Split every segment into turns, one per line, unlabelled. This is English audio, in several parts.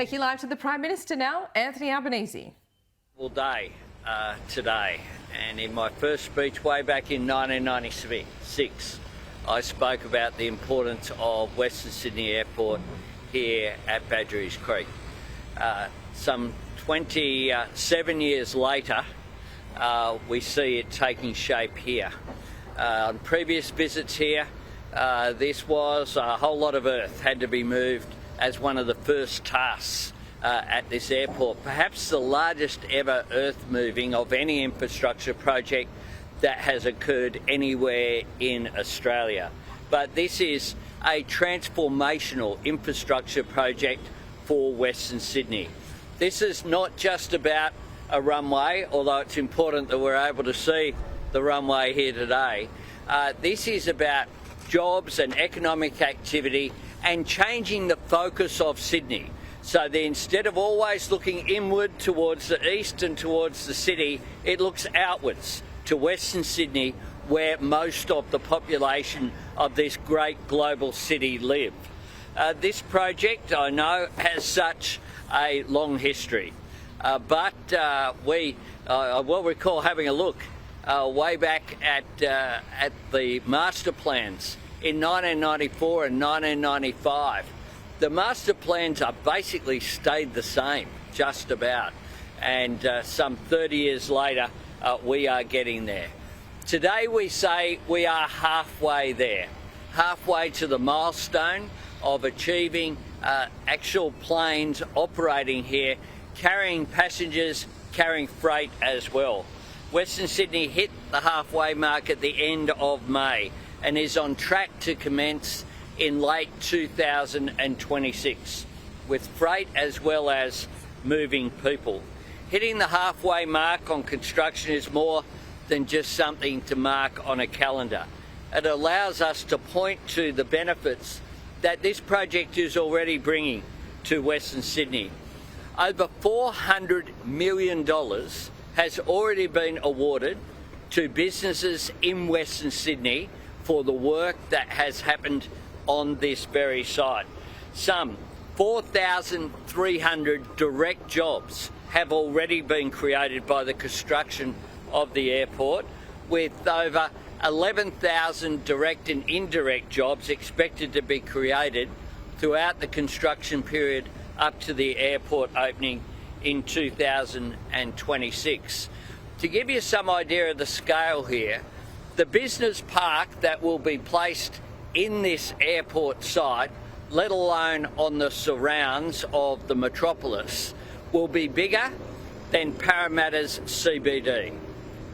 Taking live to the Prime Minister now, Anthony Albanese.
All day today, and in my first speech way back in 1996, I spoke about the importance of Western Sydney Airport here at Badgerys Creek. Some 27 years later, we see it taking shape here. On previous visits here, this was a whole lot of earth had to be moved as one of the first tasks at this airport. Perhaps the largest ever earth moving of any infrastructure project that has occurred anywhere in Australia. But this is a transformational infrastructure project for Western Sydney. This is not just about a runway, although it's important that we're able to see the runway here today. This is about jobs and economic activity and changing the focus of Sydney. So that instead of always looking inward towards the east and towards the city, it looks outwards to Western Sydney, where most of the population of this great global city live. This project, I know, has such a long history, but I will recall having a look way back at the master plans in 1994 and 1995. The master plans are basically stayed the same, just about, and some 30 years later, we are getting there. Today we say we are halfway there, halfway to the milestone of achieving actual planes operating here, carrying passengers, carrying freight as well. Western Sydney hit the halfway mark at the end of May and is on track to commence in late 2026 with freight as well as moving people. Hitting the halfway mark on construction is more than just something to mark on a calendar. It allows us to point to the benefits that this project is already bringing to Western Sydney. Over $400 million has already been awarded to businesses in Western Sydney for the work that has happened on this very site. Some 4,300 direct jobs have already been created by the construction of the airport, with over 11,000 direct and indirect jobs expected to be created throughout the construction period up to the airport opening in 2026. To give you some idea of the scale here, the business park that will be placed in this airport site, let alone on the surrounds of the metropolis, will be bigger than Parramatta's CBD.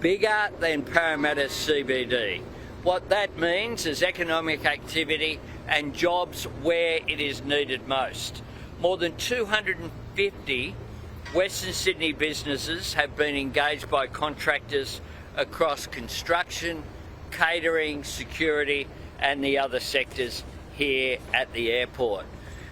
Bigger than Parramatta's CBD. What that means is economic activity and jobs where it is needed most. More than 250 Western Sydney businesses have been engaged by contractors across construction, catering, security and the other sectors here at the airport.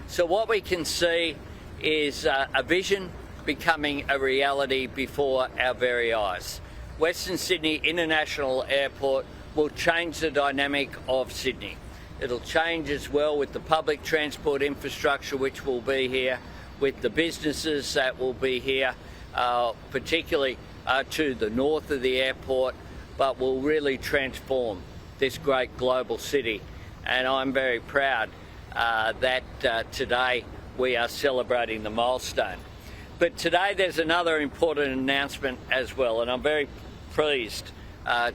So what we can see is a vision becoming a reality before our very eyes. Western Sydney International Airport will change the dynamic of Sydney. It'll change as well with the public transport infrastructure which will be here, with the businesses that will be here, particularly to the north of the airport, but will really transform this great global city. And I'm very proud that today we are celebrating the milestone. But today there's another important announcement as well, and I'm very pleased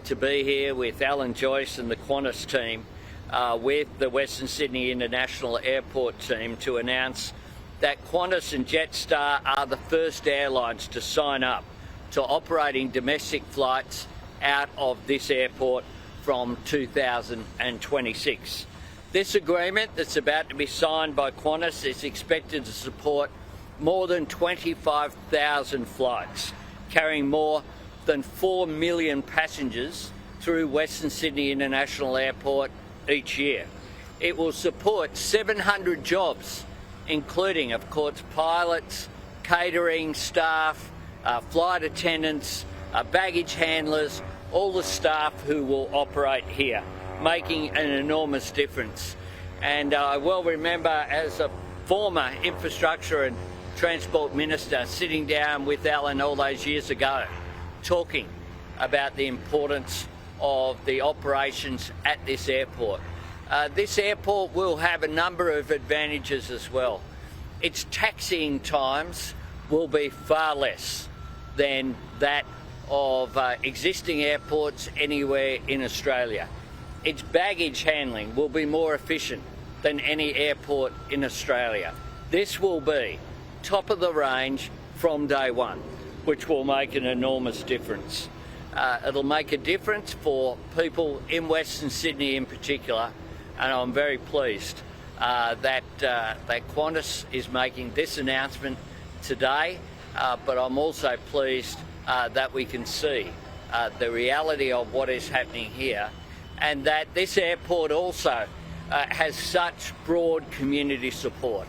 to be here with Alan Joyce and the Qantas team, with the Western Sydney International Airport team, to announce that Qantas and Jetstar are the first airlines to sign up to operating domestic flights out of this airport from 2026. This agreement that's about to be signed by Qantas is expected to support more than 25,000 flights, carrying more than 4 million passengers through Western Sydney International Airport each year. It will support 700 jobs, including, of course, pilots, catering staff, flight attendants, baggage handlers, all the staff who will operate here, making an enormous difference. And I well remember, as a former infrastructure and Transport Minister sitting down with Alan all those years ago, talking about the importance of the operations at this airport. This airport will have a number of advantages as well. Its taxiing times will be far less than that of existing airports anywhere in Australia. Its baggage handling will be more efficient than any airport in Australia. This will be top of the range from day one, which will make an enormous difference. It'll make a difference for people in Western Sydney in particular, and I'm very pleased that Qantas is making this announcement today, but I'm also pleased that we can see the reality of what is happening here, and that this airport also has such broad community support,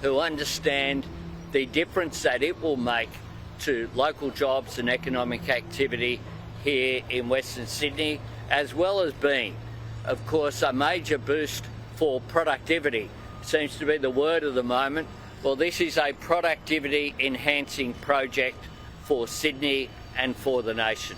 who understand the difference that it will make to local jobs and economic activity here in Western Sydney, as well as being, of course, a major boost for productivity. Seems to be the word of the moment. Well, this is a productivity enhancing project for Sydney and for the nation.